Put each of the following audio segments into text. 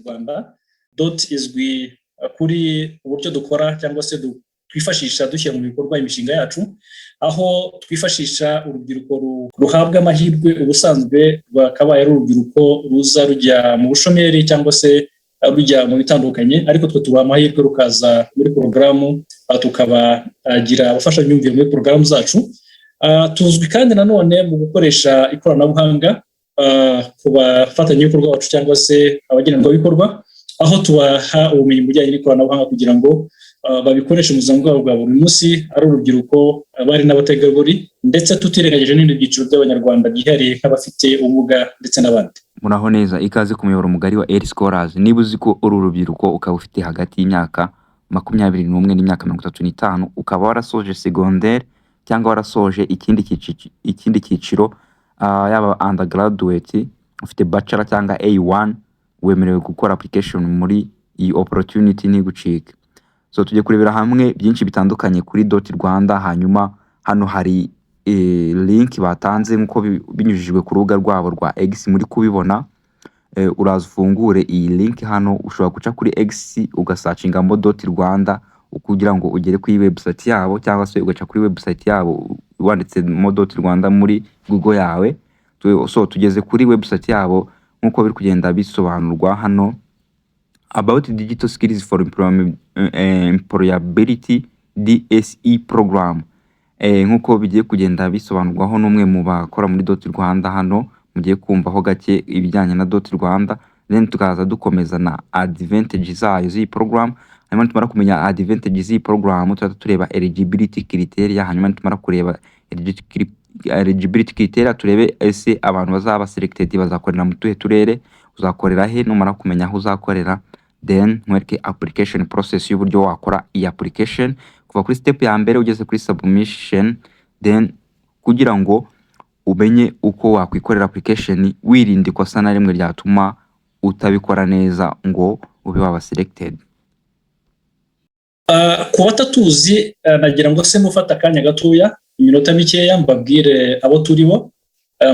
Rwanda. Izwi kuri uburyo dukora cyangwa se twifashisha dushyira mu bikorwa imishinga yacu, aho twifashisha urubyiruko ruhabwa amahirwe ubusanzwe rwakabaye ari urubyiruko ruza rujya mu bushomeri cyangwa se rujya mu bitandukanye, ariko twe tubaha amahirwe rukaza muri porogaramu tukabagira abafashamyumvire muri porogaramu zacu. Tuzwi kandi nanone mu gukoresha ikoranabuhanga ku bafatanyabikorwa bacu cyangwa se abagenerwabikorwa, aho tubaha ubumenyi mu bijyanye n'ikoranabuhanga kugira ngo babikoreshe mu buzima bwabo bwa buri munsi, ari urubyiruko, abari n'abategarugori, ndetse tutirengagije n'ibindi byiciro by'abanyarwanda byihariye nk'abafite ubumuga ndetse n'abandi. Muraho neza, ikaze ku muyoboro mugari wa Early Scholars. Niba uzi ko uri urubyiruko ukaba ufite hagati y'imyaka 21 n'imyaka 35, ukaba warasoje secondaire cyangwa warasoje ikindi cyiciro yaba undergraduate, ufite bachelor cyangwa A1, wemerewe gukora application muri iyi opportunity ntigucike. So tujye kurebera hamwe byinshi bitandukanye kuri Rwanda. Hanyuma hano hari link batanze nkuko binyujijwe ku rubuga rwabo rwa X, muri kubibona. Uraza ufungure iyi link hano, ushobora guca kuri X ugasearchingamo Rwanda kugira ngo ugere kuri website yabo, cyangwa se ugaca kuri website yabo wanditsemo Rwanda muri Google yawe. So tugeze kuri website yabo nkuko biri kugenda bisobanurwa hano, about digital skills for employability DSE program. Nkuko bigiye kugenda bisobanurwaho n'umwe mu bakora muri Rwanda hano, mugiye kumvaho gake ibijyanye na Rwanda, then tukaza dukomeza na advantages zayo z'iyi program. Hanyuma tumara kumenya advantages z'iyi program, tureba eligibility criteria. Hanyuma tumara kureba eligibility criteria, turebe ese abantu bazaba selected bazakorera mu tuhe turere, uzakorera he. Numara kumenya aho uzakorera, then nkwereke application process y'uburyo wakora iyi application kuva kuri step ya mbere ugeze kuri submission, then kugira ngo umenye uko wakwikorera application wirinde ikosa na rimwe ryatuma utabikora neza ngo ube waba selected. Ku batatuzi nagira ngo se mufata akanya gatoya, iminota mikeya, mbabwire abo turibo,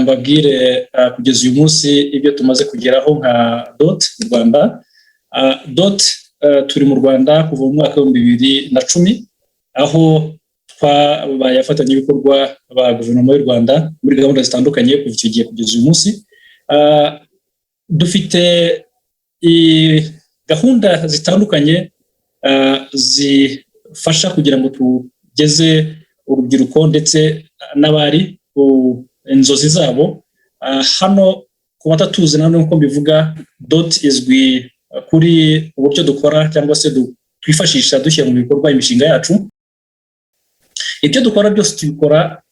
mbabwire kugeza uyu munsi ibyo tumaze kugeraho nka Rwanda. Turi mu Rwanda kuva mu mwaka wa 2010, aho twabaye abafatanyabikorwa ba guverinoma y'u Rwanda muri gahunda zitandukanye kuva icyo gihe kugeza uyu munsi. Dufite gahunda zitandukanye zifasha kugira ngo tugeze urubyiruko ndetse n'abari ku inzozi zabo. Hano ku batatuzi nanone uko mbivuga, izwi kuri uburyo dukora cyangwa se twifashisha dushyira mu bikorwa imishinga yacu. Ibyo dukora byose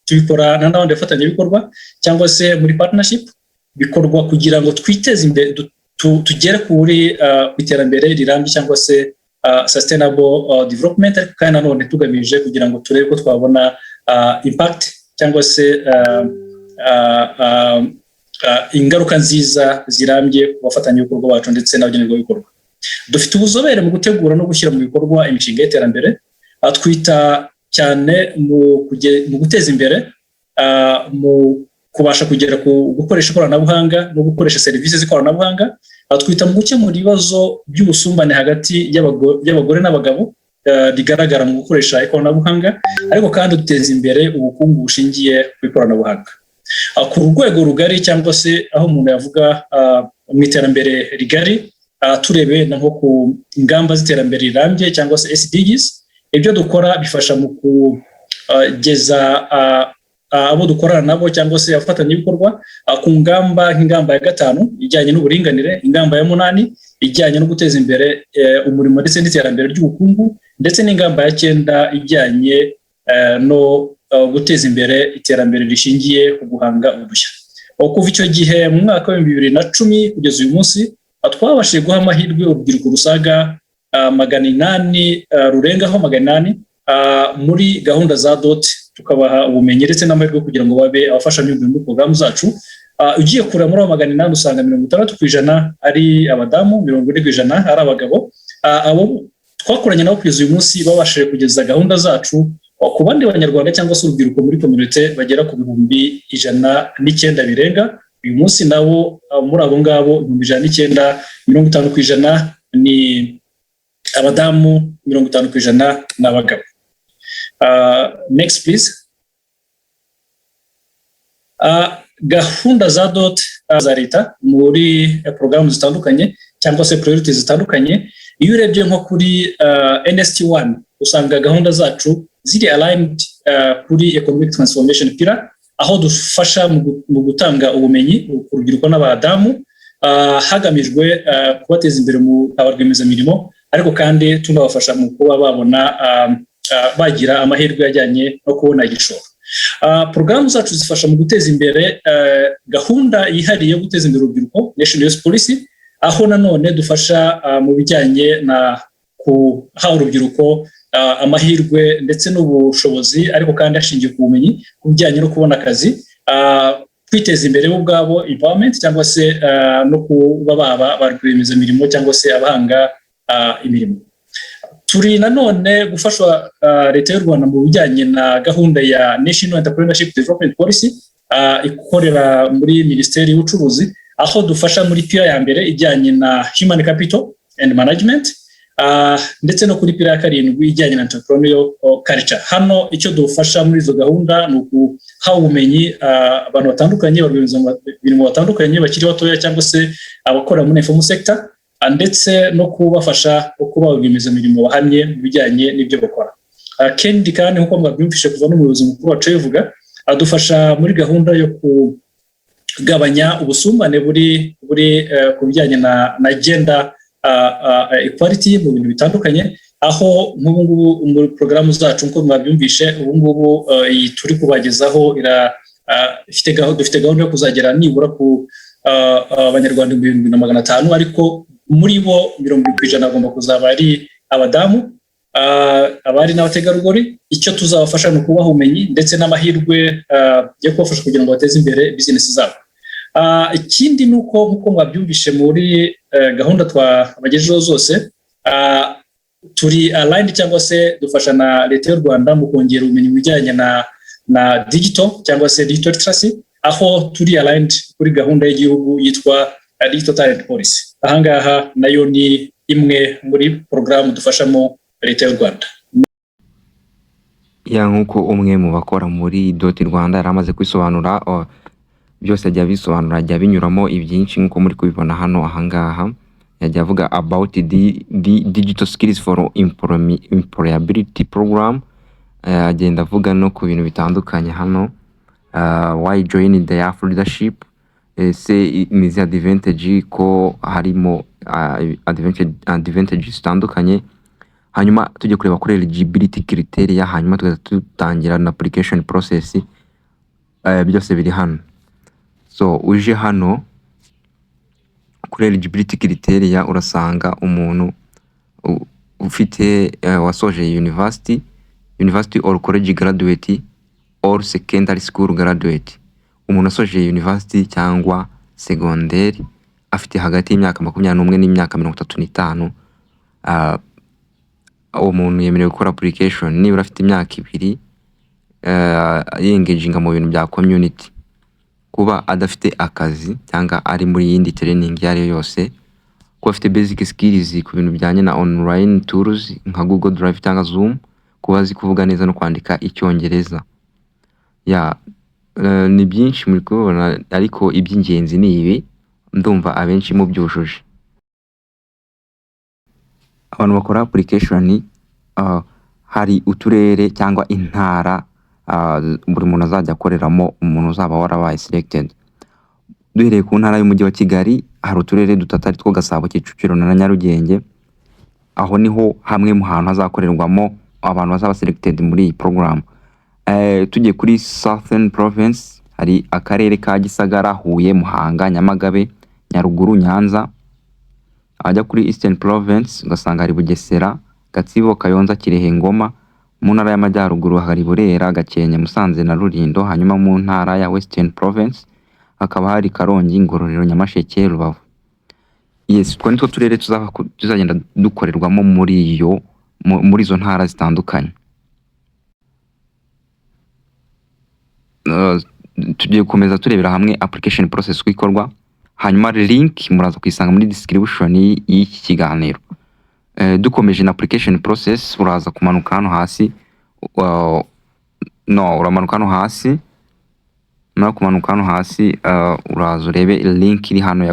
tubikora n'abandi bafatanyabikorwa cyangwa se muri partnership, bikorwa kugira ngo twiteze imbere, tugere kuri iterambere rirambye cyangwa se sustainable development, kandi nanone tugamije kugira ngo turebe ko twabona impact cyangwa se ingaruka nziza zirambye ku bafatanyabikorwa bacu ndetse n'abagenerwabikorwa. Dufite ubuzobere mu gutegura no gushyira mu bikorwa imishinga y'iterambere. Twita cyane mu guteza imbere, mu kubasha kugera ku gukoresha ikoranabuhanga no gukoresha serivisi z'ikoranabuhanga. Twita mu gukemura ibibazo by'ubusumbane hagati y'abagore n'abagabo bigaragara mu gukoresha ikoranabuhanga, ariko kandi duteza imbere ubukungu bushingiye ku ikoranabuhanga ku rwego rugari, cyangwa se aho umuntu yavuga mu iterambere rigari, turebe nko ku ingamba z'iterambere rirambye cyangwa se SDGs. Ibyo dukora bifasha mu kugeza abo dukorana nabo cyangwa se abafatanyabikorwa ku ngamba nk'ingamba ya 5 ijyanye n'uburinganire, ingamba ya 8 ijyanye no guteza imbere umurimo ndetse n'iterambere ry'ubukungu, ndetse n'ingamba ya 9 ijyanye no guteza imbere iterambere rishingiye ku guhanga udushya. Kuva icyo gihe mu mwaka wa 2010 kugeza uyu munsi, twabashije guha amahirwe urubyiruko rusaga 800 rurengaho 800 muri gahunda za tukabaha ubumenyi ndetse n'amahirwe kugira ngo babe abafashamyumvire muri porogaramu zacu. Ugiye kureba muri 800 usanga 60% ari abadamu, 40% ari abagabo. Abo twakoranye nabo kugeza uyu munsi babashije kugeza gahunda zacu ku bandi banyarwanda cyangwa se urubyiruko muri community bagera ku 109 birenga, uyu munsi nabo muri abo ngabo 1,950% ni abadamu, 50% ni abagabo. Next please. Gahunda za dot za leta muri porogaramu zitandukanye cyangwa se priorities zitandukanye, iyo urebye nko kuri NST1 usanga gahunda zacu ziri aligned kuri economic transformation pillar, aho dufasha mu gutanga ubumenyi ku rubyiruko n'abadamu hagamijwe kubateza imbere mu abarwiyemezamirimo, ariko kandi tunabafasha mu kuba babona bagira amahirwe ajyanye no kubona igishoro. Porogaramu zacu zifasha mu guteza imbere gahunda yihariye yo guteza imbere urubyiruko, National Youth Policy, aho nanone dufasha mu bijyanye na kuha urubyiruko amahirwe ndetse n'ubushobozi, ariko kandi hashingiye ku bumenyi ku bijyanye no kubona akazi, kwiteza imbere bo ubwabo, empowerment, cyangwa se no kuba baba barwiyemezamirimo cyangwa se abahanga imirimo. Turi nanone gufashwa leta y'u Rwanda mu bijyanye na gahunda ya National Entrepreneurship Development Policy ikorera muri Minisiteri y'Ubucuruzi, aho dufasha muri pira ya mbere ijyanye na Human Capital and Management, ndetse no kuri pira ya karindwi ijyanye na Entrepreneurial Culture. Hano icyo dufasha muri izo gahunda ni ukuha ubumenyi abantu batandukanye, barwiyemezamirimo batandukanye bakiri batoya cyangwa se abakora muri informal sector, ndetse no kubafasha kuba barwiyemezamirimo bahamye mu bijyanye n'ibyo bakora. Kendi kandi nk'uko mwabyumvishe kuva n'umuyobozi mukuru wacu yavuga, adufasha muri gahunda yo kugabanya ubusumbane buri ku bijyanye na gender equality mu bintu bitandukanye, aho nk'ubu muri porogaramu zacu nk'uko mwabyumvishe ubu iyi turi kubagezaho dufite gahunda yo kuzagera nibura ku abanyarwanda 1,500, ariko muri bo 70% agomba kuzaba ari abadamu, abari n'abategarugori. Icyo tuzabafasha ni ukubaha ubumenyi ndetse n'amahirwe yo kubafasha kugira ngo bateze imbere business zabo. Ikindi ni uko nk'uko mwabyumvishe muri gahunda twabagejejeho zose, turi aligned cyangwa se dufasha na leta y'u Rwanda mu kongera ubumenyi bijyanye na digital cyangwa se digital literacy, aho turi aligned kuri gahunda y'igihugu yitwa Digital Talent Policy. Ahangaha nayo ni imwe muri porogaramu dufashamo leta y'u Rwanda. Nk'uko umwe mu bakora muri Dot Rwanda yaramaze kwisobanura, byose ajya bisobanura, ajya binyuramo ibyinshi nk'uko muri kubibona hano. Ahangaha yajya avuga about the digital skills for employability program, agenda avuga no ku bintu bitandukanye hano. Why join the Youth Leadership, se nizi advantage ko harimo advantages zitandukanye. Hanyuma tujye kureba kuri eligibility criteria, hanyuma tutangira na application process, byose biri hano. So uje hano kuri eligibility criteria urasanga umuntu ufite wasoje university or college graduate or secondary school graduate. Umuntu asoje university cyangwa secondaire afite hagati y'imyaka 21 n'imyaka 35, uwo muntu yemerewe gukora application nibura afite imyaka 2 yengejinga mu bintu bya community. Kuba adafite akazi cyangwa ari muri yindi training yari yose, kuba afite basic skills ku bintu bijyanye na online tools nka Google Drive cyangwa Zoom, kuba azi kuvuga neza no kwandika icyongereza. Ni byinshi muri kubona, ariko iby'ingenzi ni ibi ndumva abenshi mu byujuje. Abantu bakora application, hari uturere cyangwa intara buri muntu azajya akoreramo, umuntu uzaba warabaye selected. Duhereye ku ntara y'umujyi wa Kigali, hari uturere dutatu two Gasabo, Kicukiro na Nyarugenge. Aho niho hamwe mu hantu hazakorerwamo abantu bazaba selected muri iyi program. Tujye kuri Southern Province, hari akarere ka Gisagara, Huye, Muhanga, Nyamagabe, Nyaruguru, Nyanza. Ajya kuri Eastern Province ugasanga hari Bugesera, Gatsibo, Kayonza, Kirehe, Ngoma. Mu ntara y'Amajyaruguru hari Burera, Gakenke, Musanze na Rulindo. Hanyuma mu ntara ya Western Province hakaba hari Karongi, Ngororero, Nyamasheke, Rubavu. Yes, kwa nitwo turere tuzagenda dukorerwamo muri izo ntara zitandukanye. tugiye gukomeza turebera hamwe application process uko ikorwa, hanyuma link muraza kuyisanga muri description y'iki kiganiro. Dukomeje na application process, uraza kumanuka hano hasi, uramanuka hano hasi, mara kumanuka hano hasi, uraza urebe link iri hano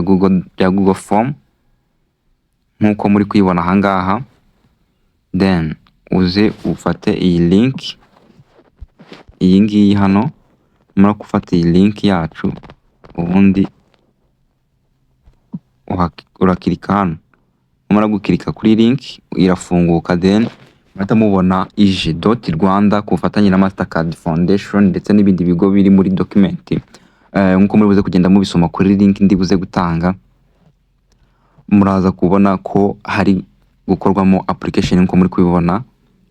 ya Google Form nkuko muri kuyibona ahangaha, then uze ufate iyi link, iyi ngiyi hano, mara gufata iyi link yacu, ubundi urakirika hano, umara gukirika kuri link irafunguka, then murahita mubona ije.rwanda ku bufatanye na Mastercard Foundation ndetse n'ibindi bigo biri muri document. Nkuko muri buze kugenda mubisoma kuri link ndi buze gutanga, muraza kubona ko hari gukorwamo application nkuko muri kubibona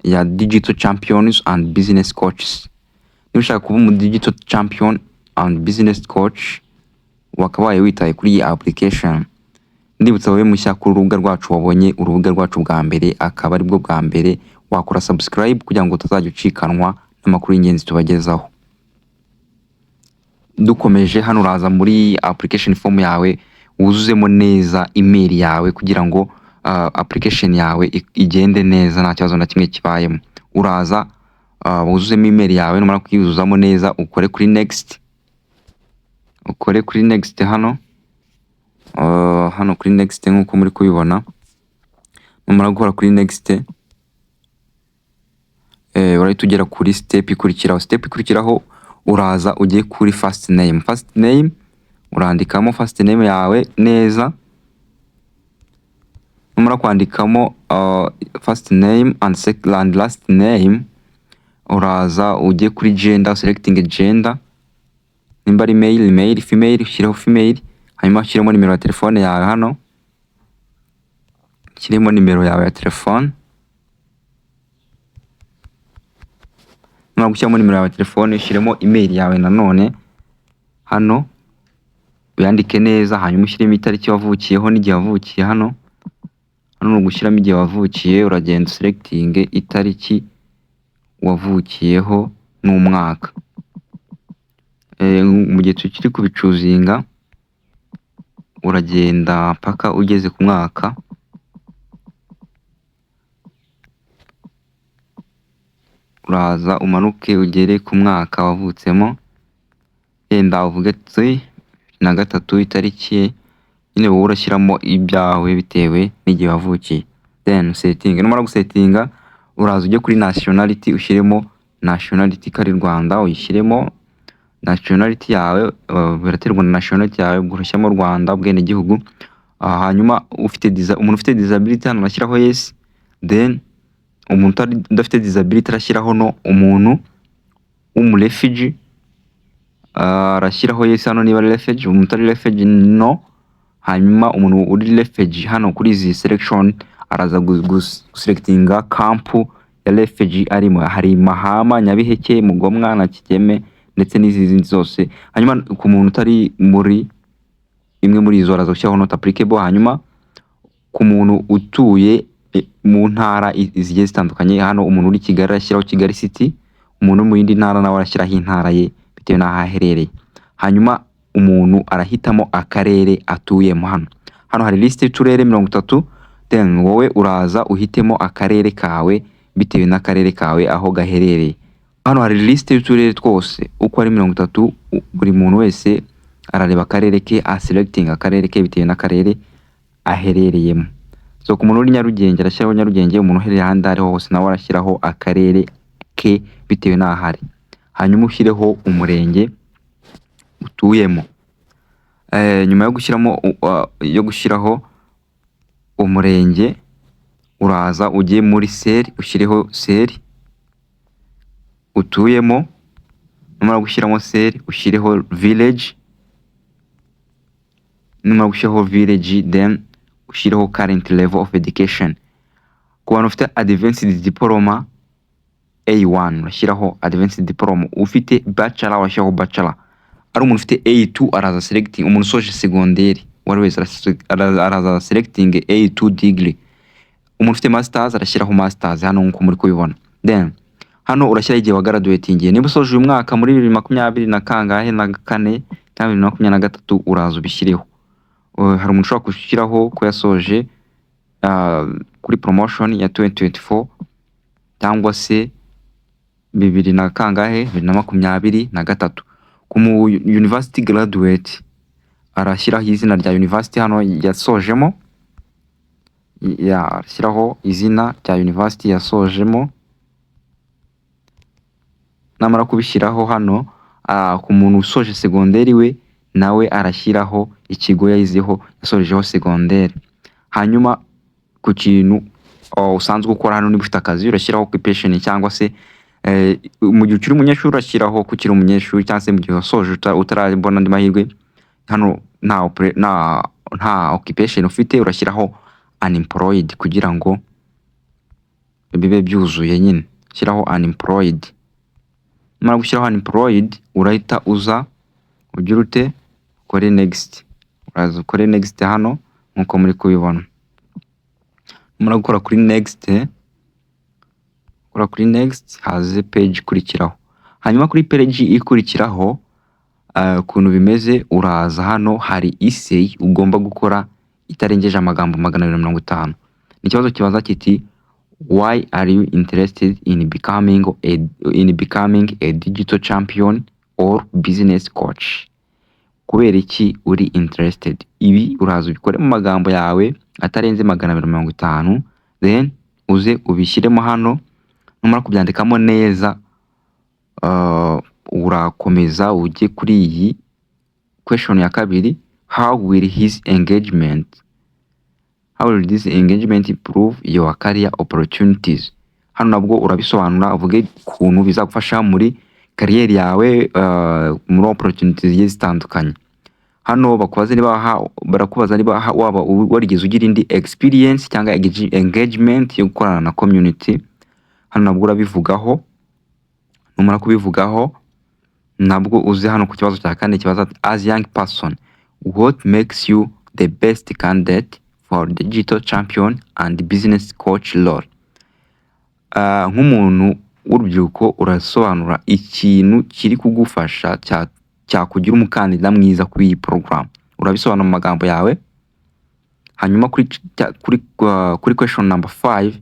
ya Digital Champions and Business Coaches. Niba ushaka kuba mu Digital Champion and Business Coach, wakabaye witaye kuri iyi application. Ndibutsa wowe mushya ku rubuga rwacu, wabonye urubuga rwacu bwa mbere, akaba ari bwo bwa mbere, wakora subscribe kugira ngo utazajya ucikanwa n'amakuru y'ingenzi tubagezaho. Dukomeje hano, uraza muri application form yawe wuzuzemo neza email yawe kugira ngo application yawe igende neza nta kibazo na kimwe kibayemo. Uraza wuzuzemo email yawe, numara kuyuzuzamo neza ukore kuri next, hano hano kuri next nkuko muri kubibona. Numara gukora kuri next, urahita ugera kuri step ikurikiraho, uraza ugiye kuri first name, urandikamo first name yawe neza. Numara kwandikamo first name and last name, uraza ugiye kuri gender, selecting gender, nimba ari male, female, ushyiraho female, hanyuma ushyiremo nimero ya telefone yawe hano, ushyiremo nimero yawe ya telefone. Numara gushyiramo nimero yawe ya telefone, ushyiremo email yawe nanone hano, uyandike neza, hanyuma ushyiremo itariki wavukiyeho n'igihe wavukiye hano. Hano ni ugushyiramo igihe wavukiye, uragenda selecting itariki wavukiyeho n'umwaka. Mu gihe tukiri kubicuzinga, uragenda paka ugeze ku mwaka, uraza umanuke ugere ku mwaka wavutsemo, yenda uvuge 2023 itariki, nyine wowe urashyiramo ibyawe bitewe n'igihe wavukiye, then setting. Numara gusettinga, uraza ujye kuri nationality, ushyiremo nationality kari Rwanda, uyishyiremo nationality yawe, biraterwa na nationality yawe, urashyiramo Rwanda bwene gihugu. Hanyuma umuntu ufite disability hano urashyiraho yes, then umuntu udafite disability arashyiraho no. Umuntu refugee arashyiraho yes hano niba ari refugee, umuntu ari refugee no. Hanyuma umuntu uri refugee hano kuri izi selection araza guselectinga camp ya refugee arimo, hari Mahama, Nyabiheke, Mugomwa na Kigeme ndetse n'izindi zose. Hanyuma ku muntu utari muri imwe muri izo araza gushyiraho not applicable. Hanyuma ku muntu utuye mu ntara zigiye zitandukanye, hano umuntu uri Kigali arashyiraho Kigali City, umuntu mu yindi ntara nawe arashyiraho intara ye bitewe n'aho aherereye. Hanyuma umuntu arahitamo akarere atuyemo. Hano hari list y'uturere 30, then wowe uraza uhitemo akarere kawe bitewe n'akarere kawe aho gaherereye. Hano hari list y'uturere twose uko ari 30, buri muntu wese arareba akarere ke, selecting akarere ke bitewe n'akarere aherereyemo. So ku muntu uri Nyarugenge arashyiraho Nyarugenge, umuntu uherereye ahandi ariho hose nawe arashyiraho akarere ke bitewe n'ahari. Hanyuma ushyireho umurenge utuyemo. Nyuma yo gushyiraho umurenge, uraza ugiye muri seri, ushyireho seri utuyemo. Numara gushyiramo seri, ushyireho village. Numara gushyiraho village, then ushyireho current level of education. Ku bantu ufite advanced diploma A1 urashyiraho advanced diploma, ufite bachelor urashyiraho bachelor. Ari umuntu ufite A2 araza selecting, umuntu usoje secondaire wari wese araza selecting A2 degree. Umuntu ufite masters arashyiraho masters hano nkuko muri kubibona. Then hano urashyiraho igihe wagraduatingiye. Niba usoje uyu mwaka muri 2024 cyangwa 2023 uraza ubishyireho. Hari umuntu ushobora gushyiraho ko yasoje kuri promotion ya 2024 cyangwa se 2023. Ku mu university graduate arashyiraho izina rya university hano yasojemo, ashyiraho izina rya university yasojemo. Namara kubishyiraho hano, ku muntu usoje segonderi we nawe arashyiraho ikigo yayizeho yasojeho segonderi. Hanyuma ku kintu usanzwe ukora hano, niba ufite akazi urashyiraho occupation cyangwa se mu gihe ukiri umunyeshuri urashyiraho ko ukiri umunyeshuri, cyangwa se mu gihe wasoje utarabona andi mahirwe. Hano nta occupation ufite urashyiraho unemployed kugira ngo bibe byuzuye nyine. Shyiraho unemployed. Numara gushyiraho unemployed urahita uza ugira ute ukore next. Uraza ukore next hano nkuko muri kubibona. Numara gukora kuri next, haze page ikurikiraho. Hanyuma kuri page ikurikiraho ukuntu bimeze, uraza hano hari essay ugomba gukora itarengeje amagambo 250. Ni ikibazo kibaza kiti why are you interested in becoming a digital champion or business coach? Kubera iki uri interested? Ibi uraza ubikore mu magambo yawe atarenze 250, then uze ubishyiremo hano. Numara kubyandikamo neza, urakomeza ujye kuri iyi question ya kabiri, how will this engagement improve your career opportunities? Hano nabwo urabisobanura uvuge ukuntu bizagufasha muri kariyeri yawe, muri opportunities zigiye zitandukanye. Hano barakubaza niba waba warigeze ugira indi experience cyangwa engagement yo gukorana na community. Hano nabwo urabivugaho. Numara kubivugaho nabwo uze hano ku kibazo cya kane kibaza as young person, what makes you the best candidate for digital champion and business coach role? Nk'umuntu w'urubyiruko urasobanura ikintu kiri kugufasha cyakugira umukandida mwiza kuri iyi program. Urabisobanura mu magambo yawe. Hanyuma kuri question number 5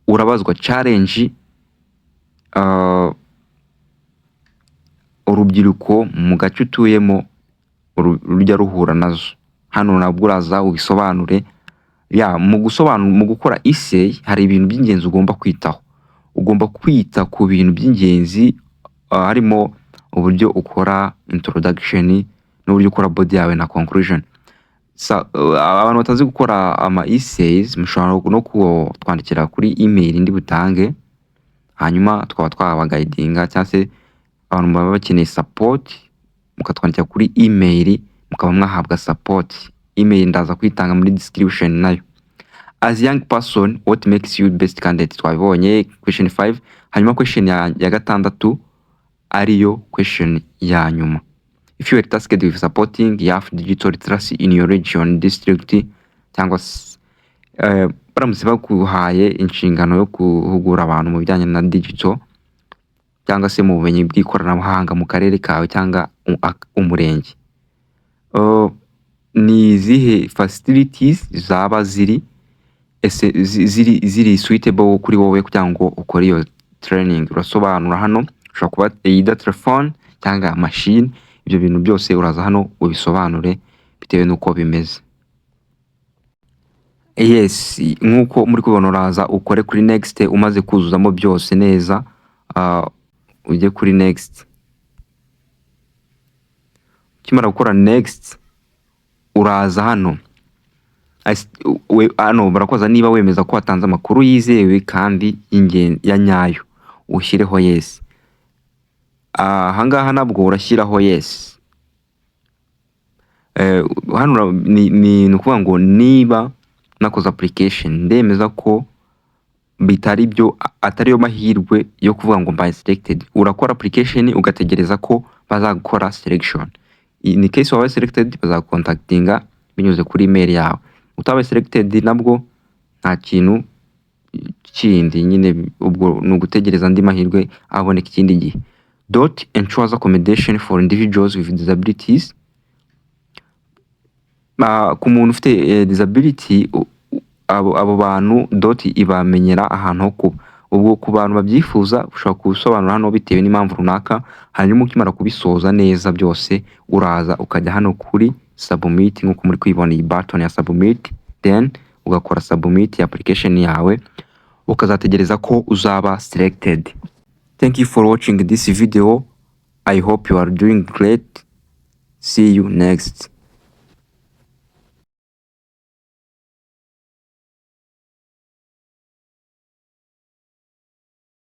urabazwa challenge urubyiruko mu gace utuyemo rujya ruhura nazo. Hano nabwo uraza ubisobanure. Mu gukora essay hari ibintu by'ingenzi ugomba kwitaho. Ugomba kwita ku bintu by'ingenzi, harimo uburyo ukora introduction n'uburyo ukora body yawe na conclusion. Abantu batazi gukora ama essays mushobora no twandikira kuri email ndi butange, hanyuma twaba twabagaidinga, cyangwa se abantu baba bakeneye support mukatwandikira kuri email mukaba mwahabwa support. Email ndaza kwitanga muri description nayo. As young person, what makes you best candidate? Twabonye question 5. Hanyuma question ya gatandatu ariyo question ya nyuma. If you are tasked with supporting youth digital literacy in your region, district, cyangwa baramutse baguhaye inshingano yo guhugura abantu mu bijyanye na digital cyangwa se mu bumenyi bw'ikoranabuhanga mu karere kawe cyangwa umurenge, ni izihe facilities zaba ziri suitable kuri wowe kugira ngo ukore iyo training? Urasobanura hano. Ushobora kuba either telefone cyangwa machine. Ibyo bintu byose uraza hano ubisobanure bitewe n'uko bimeze. Yes, nk'uko muri kubona uraza ukore kuri next. Umaze kuzuzamo byose neza, ujye kuri next. Ukimara gukora next uraza hano barakoza niba wemeza ko watanze amakuru yizewe kandi ya nyayo, ushyireho yes. Ahangaha nabwo urashyiraho yes. Hano ni ukuvuga ngo niba nakoze application ndemeza ko bitari byo, atari yo mahirwe yo kuvuga ngo mbaye selected. Urakora application ugategereza ko bazagukora selection. In case wabaye selected bazakontaktinga binyuze kuri email yawe. Utabaye selected nabwo nta kintu kindi nyine, ubwo ni ugutegereza andi mahirwe aboneka ikindi gihe. Dot ensures accommodation for individuals with disabilities. Ku muntu ufite disability, abo bantu dot ibamenyera ahantu ho kuba. Ubwo ku bantu babyifuza ushobora kubisobanura hano bitewe n'impamvu runaka, hanyuma ukimara kubisoza neza byose uraza ukajya hano kuri submit nk'uko muri kwibona iyi button ya submit, then ugakora submit application yawe, ukazategereza ko uzaba selected. Thank you for watching this video. I hope you are doing great. See you next.